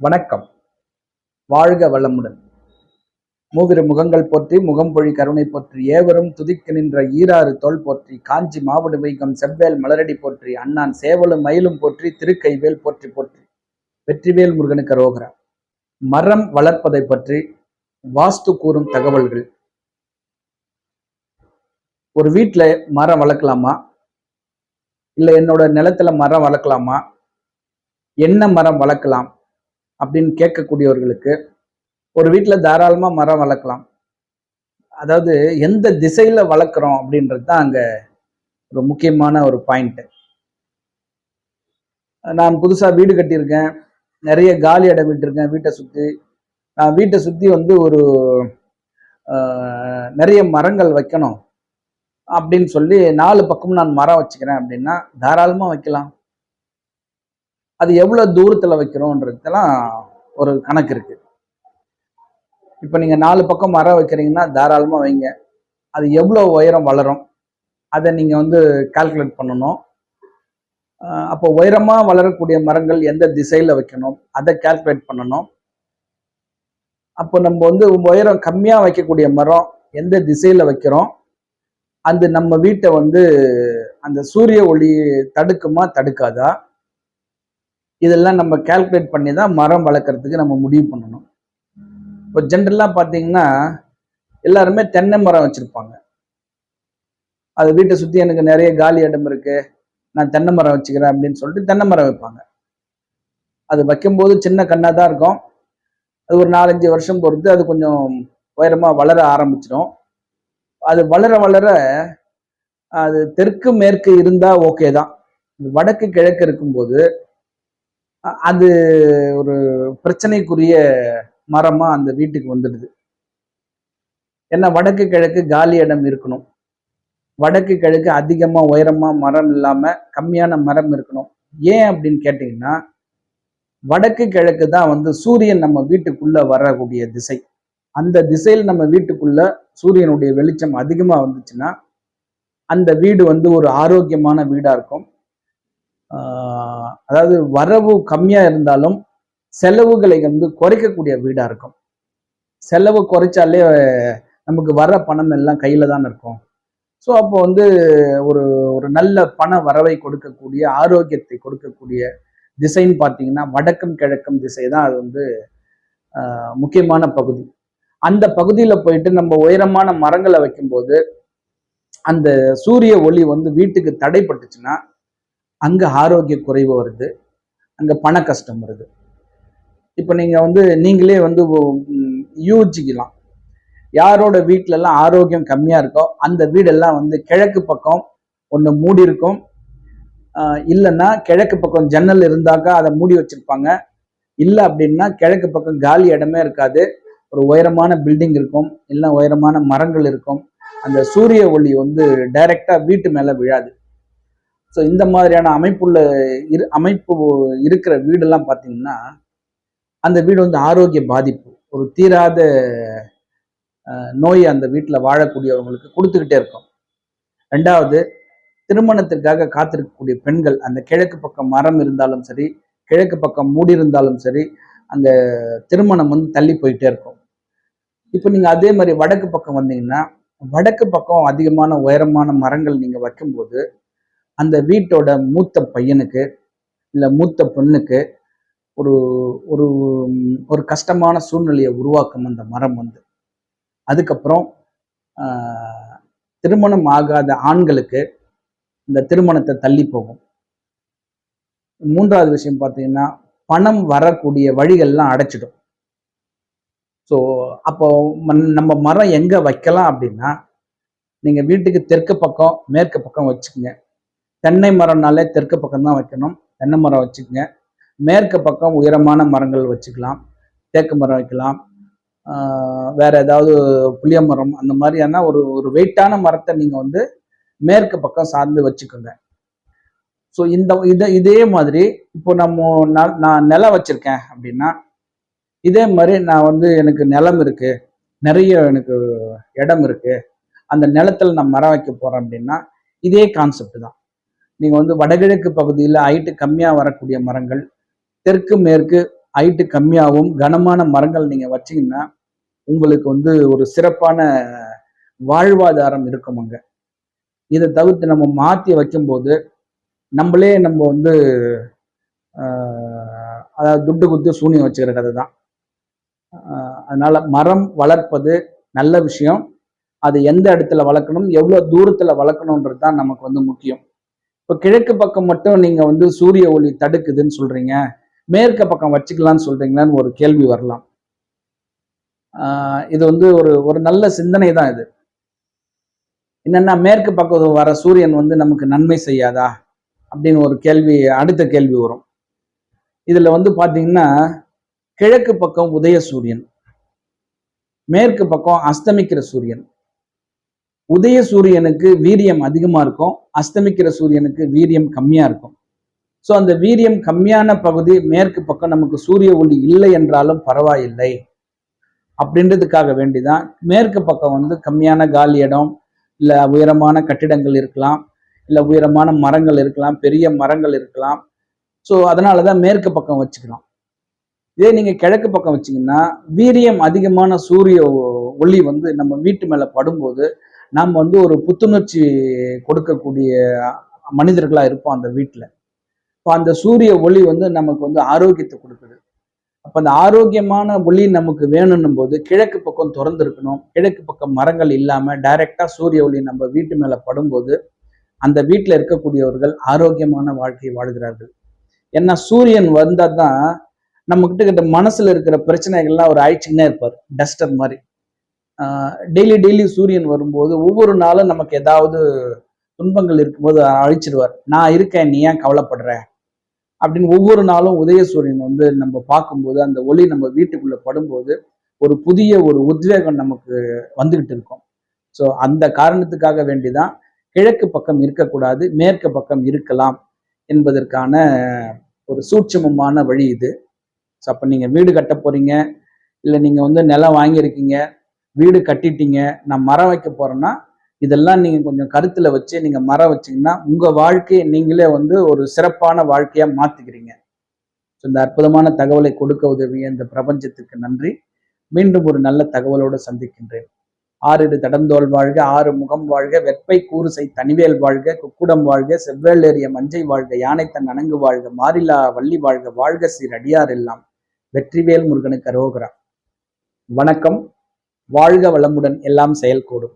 வணக்கம். வாழ்க வளமுடன். மூவிரு முகங்கள் போற்றி முகம்பொழி கருணை போற்றி ஏவரும் துதிக்க நின்ற ஈராறு தோல் போற்றி காஞ்சி மாவடு வைகம் செவ்வேல் மலரடி போற்றி அண்ணான் சேவலும் மயிலும் போற்றி திருக்கைவேல் போற்றி போற்றி வெற்றிவேல் முருகனுக்கு ரோகரா. மரம் வளர்ப்பதை பற்றி வாஸ்து கூறும் தகவல்கள். ஒரு வீட்டில் மரம் வளர்க்கலாமா, இல்லை என்னோட நிலத்துல மரம் வளர்க்கலாமா, என்ன மரம் வளர்க்கலாம் அப்படின்னு கேட்கக்கூடியவர்களுக்கு ஒரு வீட்டில் தாராளமா மரம் வளர்க்கலாம். அதாவது எந்த திசையில வளர்க்குறோம் அப்படின்றது தான் அங்க ஒரு முக்கியமான ஒரு பாயிண்ட். நான் புதுசா வீடு கட்டியிருக்கேன், நிறைய காலி இடம் விட்டுருக்கேன். வீட்டை சுத்தி வந்து ஒரு நிறைய மரங்கள் வைக்கணும் அப்படின்னு சொல்லி 4 பக்கமும் நான் மரம் வச்சுக்கிறேன் அப்படின்னா தாராளமா வைக்கலாம். அது எவ்வளவு தூரத்துல வைக்கிறோன்றதுலாம் ஒரு கணக்கு இருக்கு. இப்ப நீங்க 4 பக்கம் மரம் வைக்கிறீங்கன்னா தாராளமா வைங்க. அது எவ்வளவு உயரம் வளரும் அதை நீங்க வந்து கால்குலேட் பண்ணணும். அப்போ உயரமா வளரக்கூடிய மரங்கள் எந்த திசையில வைக்கணும் அதை கால்குலேட் பண்ணணும். அப்போ நம்ம வந்து உயரம் கம்மியா வைக்கக்கூடிய மரம் எந்த திசையில வைக்கிறோம், அந்த நம்ம வீட்டை வந்து அந்த சூரிய ஒளி தடுக்குமா தடுக்காதா, இதெல்லாம் நம்ம கால்குலேட் பண்ணி தான் மரம் வளர்க்கறதுக்கு நம்ம முடிவு பண்ணணும். இப்போ ஜென்ரலா பார்த்தீங்கன்னா எல்லாருமே தென்னை மரம் வச்சிருப்பாங்க. அது வீட்டை சுத்தி எனக்கு நிறைய காலி இடம் இருக்கு, நான் தென்னை மரம் வச்சுக்கிறேன் அப்படின்னு சொல்லிட்டு தென்னை மரம் வைப்பாங்க. அது வைக்கும்போது சின்ன கண்ணா தான் இருக்கும். அது ஒரு 4-5 வருஷம் பொறுத்து அது கொஞ்சம் உயரமா வளர ஆரம்பிச்சிடும். அது வளர வளர அது தெற்கு மேற்கு இருந்தா ஓகே தான். வடக்கு கிழக்கு இருக்கும்போது அது ஒரு பிரச்சனைக்குரிய மரமா அந்த வீட்டுக்கு வந்துடுது. ஏன்னா வடக்கு கிழக்கு காலி இடம் இருக்கணும், வடக்கு கிழக்கு அதிகமா உயரமா மரம் இல்லாம கம்மியான மரம் இருக்கணும். ஏன் அப்படின்னு கேட்டீங்கன்னா, வடக்கு கிழக்கு தான் வந்து சூரியன் நம்ம வீட்டுக்குள்ள வரக்கூடிய திசை. அந்த திசையில் நம்ம வீட்டுக்குள்ள சூரியனுடைய வெளிச்சம் அதிகமா வந்துச்சுன்னா அந்த வீடு வந்து ஒரு ஆரோக்கியமான வீடா இருக்கும். அதாவது வரவு கம்மியா இருந்தாலும் செலவுகளை வந்து குறைக்கக்கூடிய வீடா இருக்கும். செலவு குறைச்சாலே நமக்கு வர பணம் எல்லாம் கையில தான் இருக்கும். ஸோ அப்போ வந்து ஒரு ஒரு நல்ல பண வரவை கொடுக்கக்கூடிய ஆரோக்கியத்தை கொடுக்கக்கூடிய திசைன்னு பார்த்தீங்கன்னா வடக்கும் கிழக்கும் திசை தான் அது வந்து முக்கியமான பகுதி. அந்த பகுதியில போயிட்டு நம்ம உயரமான மரங்களை வைக்கும்போது அந்த சூரிய ஒளி வந்து வீட்டுக்கு தடைப்பட்டுச்சுன்னா அங்க ஆரோக்கிய குறைவு வருது, அங்க பண கஷ்டம் வருது. இப்ப நீங்க வந்து நீங்களே வந்து யூகிக்கலாம், யாரோட வீட்டுல எல்லாம் ஆரோக்கியம் கம்மியா இருக்கோ அந்த வீடெல்லாம் வந்து கிழக்கு பக்கம் ஒண்ணு மூடி இருக்கும், இல்லைன்னா கிழக்கு பக்கம் ஜன்னல் இருந்தாக்கா அதை மூடி வச்சிருப்பாங்க. இல்லை அப்படின்னா கிழக்கு பக்கம் காலி இடமே இருக்காது, ஒரு உயரமான பில்டிங் இருக்கும், இல்லை உயரமான மரங்கள் இருக்கும். அந்த சூரிய ஒளி வந்து டைரக்டா வீட்டு மேல விழாது. ஸோ இந்த மாதிரியான அமைப்பு இருக்கிற வீடெல்லாம் பார்த்தீங்கன்னா அந்த வீடு வந்து ஆரோக்கிய பாதிப்பு, ஒரு தீராத நோய் அந்த வீட்டில் வாழக்கூடியவங்களுக்கு கொடுத்துக்கிட்டே இருக்கும். ரெண்டாவது, திருமணத்திற்காக காத்திருக்கக்கூடிய பெண்கள் அந்த கிழக்கு பக்கம் மரம் இருந்தாலும் சரி, கிழக்கு பக்கம் மூடி இருந்தாலும் சரி, அங்க திருமணம் வந்து தள்ளி போயிட்டே இருக்கும். இப்போ நீங்க அதே மாதிரி வடக்கு பக்கம் வந்தீங்கன்னா வடக்கு பக்கம் அதிகமான உயரமான மரங்கள் நீங்க வைக்கும்போது அந்த வீட்டோட மூத்த பையனுக்கு இல்லை மூத்த பெண்ணுக்கு ஒரு ஒரு ஒரு கஷ்டமான சூழ்நிலையை உருவாக்கும் அந்த மரம் வந்து. அதுக்கப்புறம் திருமணம் ஆகாத ஆண்களுக்கு இந்த திருமணத்தை தள்ளி போகும். மூன்றாவது விஷயம் பார்த்தீங்கன்னா பணம் வரக்கூடிய வழிகள்லாம் அடைச்சிடும். ஸோ அப்போ நம்ம மரம் எங்க வைக்கலாம் அப்படின்னா, நீங்க வீட்டுக்கு தெற்கு பக்கம் மேற்கு பக்கம் வச்சுக்கோங்க. தென்னை மரம்னாலே தெற்கு பக்கம் தான் வைக்கணும், தென்னை மரம் வச்சுக்கோங்க. மேற்கு பக்கம் உயரமான மரங்கள் வச்சுக்கலாம், தேக்கு மரம் வைக்கலாம், வேற ஏதாவது புளிய மரம் அந்த மாதிரியான ஒரு ஒரு வெயிட்டான மரத்தை நீங்க வந்து மேற்கு பக்கம் சார்ந்து வச்சுக்கோங்க. ஸோ இதே மாதிரி இப்போ நான் நிலம் வச்சிருக்கேன் அப்படின்னா, இதே மாதிரி நான் வந்து எனக்கு நிலம் இருக்கு, நிறைய எனக்கு இடம் இருக்கு, அந்த நிலத்துல நான் மரம் வைக்க போறேன் அப்படின்னா இதே கான்செப்ட் தான். நீங்க வந்து வடகிழக்கு பகுதியில் ஹைட்டு கம்மியா வரக்கூடிய மரங்கள், தெற்கு மேற்கு ஹைட்டு கம்மியாகவும் கனமான மரங்கள் நீங்க வச்சீங்கன்னா உங்களுக்கு வந்து ஒரு சிறப்பான வாழ்வாதாரம் இருக்கும் அங்க. இதை தவிர்த்து நம்ம மாத்தி வைக்கும்போது நம்மளே நம்ம வந்து அதாவது துட்டு குத்து சூனியம் வச்சுக்கிற கதை தான். அதனால மரம் வளர்ப்பது நல்ல விஷயம். அது எந்த இடத்துல வளர்க்கணும், எவ்வளவு தூரத்துல வளர்க்கணுன்றது தான் நமக்கு வந்து முக்கியம். இப்போ கிழக்கு பக்கம் மட்டும் நீங்க வந்து சூரிய ஒளி தடுக்குதுன்னு சொல்றீங்க, மேற்கு பக்கம் வச்சுக்கலாம்னு சொல்றீங்களான்னு ஒரு கேள்வி வரலாம். இது வந்து ஒரு ஒரு நல்ல சிந்தனை தான் இது. என்னன்னா மேற்கு பக்கம் வர சூரியன் வந்து நமக்கு நன்மை செய்யாதா அப்படின்னு ஒரு கேள்வி, அடுத்த கேள்வி வரும். இதுல வந்து பாத்தீங்கன்னா கிழக்கு பக்கம் உதய சூரியன், மேற்கு பக்கம் அஸ்தமிக்கிற சூரியன். உதய சூரியனுக்கு வீரியம் அதிகமா இருக்கும், அஸ்தமிக்கிற சூரியனுக்கு வீரியம் கம்மியா இருக்கும். ஸோ அந்த வீரியம் கம்மியான பகுதி மேற்கு பக்கம் நமக்கு சூரிய ஒளி இல்லை என்றாலும் பரவாயில்லை அப்படின்றதுக்காக வேண்டிதான் மேற்கு பக்கம் வந்து கம்மியான காலி இடம், இல்லை உயரமான கட்டிடங்கள் இருக்கலாம், இல்லை உயரமான மரங்கள் இருக்கலாம், பெரிய மரங்கள் இருக்கலாம். ஸோ அதனாலதான் மேற்கு பக்கம் வச்சுக்கலாம். இதே நீங்க கிழக்கு பக்கம் வச்சீங்கன்னா வீரியம் அதிகமான சூரிய ஒளி வந்து நம்ம வீட்டு மேல படும்போது நம்ம வந்து ஒரு புத்துணர்ச்சி கொடுக்கக்கூடிய மனிதர்களா இருப்போம் அந்த வீட்டுல. இப்போ அந்த சூரிய ஒளி வந்து நமக்கு வந்து ஆரோக்கியத்தை கொடுக்குது. அப்ப அந்த ஆரோக்கியமான ஒளி நமக்கு வேணும்னும் போது கிழக்கு பக்கம் திறந்து இருக்கணும். கிழக்கு பக்கம் மரங்கள் இல்லாம டைரக்டா சூரிய ஒளி நம்ம வீட்டு மேல படும்போது அந்த வீட்டுல இருக்கக்கூடியவர்கள் ஆரோக்கியமான வாழ்க்கையை வாழ்கிறார்கள். ஏன்னா சூரியன் வந்தா தான் நம்ம கிட்ட மனசுல இருக்கிற பிரச்சனைகள்லாம் ஒரு அழிச்சுன்னே இருப்பார், டஸ்டர் மாதிரி. டெய்லி டெய்லி சூரியன் வரும்போது ஒவ்வொரு நாளும் நமக்கு ஏதாவது துன்பங்கள் இருக்கும்போது அழிச்சிடுவார். நான் இருக்கேன், நீ ஏன் கவலைப்படுற அப்படின்னு ஒவ்வொரு நாளும் உதய சூரியன் வந்து நம்ம பார்க்கும்போது அந்த ஒளி நம்ம வீட்டுக்குள்ள படும்போது ஒரு புதிய ஒரு உத்வேகம் நமக்கு வந்துகிட்டு இருக்கும். ஸோ அந்த காரணத்துக்காக வேண்டிதான் கிழக்கு பக்கம் இருக்கக்கூடாது, மேற்கு பக்கம் இருக்கலாம் என்பதற்கான ஒரு சூட்சமமான வழி இது. ஸோ அப்போ நீங்க வீடு கட்ட போறீங்க, இல்லை நீங்க வந்து நிலம் வாங்கியிருக்கீங்க, வீடு கட்டிட்டீங்க, நான் மரம் வைக்க போறேன்னா இதெல்லாம் நீங்க கொஞ்சம் கருத்துல வச்சு நீங்க மரம் வச்சீங்கன்னா உங்க வாழ்க்கையை நீங்களே வந்து ஒரு சிறப்பான வாழ்க்கையா மாத்திக்கிறீங்க. இந்த அற்புதமான தகவலை கொடுக்க உதவிய இந்த பிரபஞ்சத்துக்கு நன்றி. மீண்டும் ஒரு நல்ல தகவலோடு சந்திக்கின்றேன். ஆறிடு தடந்தோல் வாழ்க, ஆறு முகம் வாழ்க, வெப்பை கூறுசை தனிவேல் வாழ்க, குக்குடம் வாழ்க, செவ்வேல் ஏறிய மஞ்சை வாழ்க, யானைத்தன் அணங்கு வாழ்க, மாறிலா வள்ளி வாழ்க, வாழ்க சீர் அடியார் எல்லாம். வெற்றிவேல் முருகனுக்கு அரோகரா. வணக்கம். வாழ்க வளமுடன், எல்லாம் செயல்கூடும்.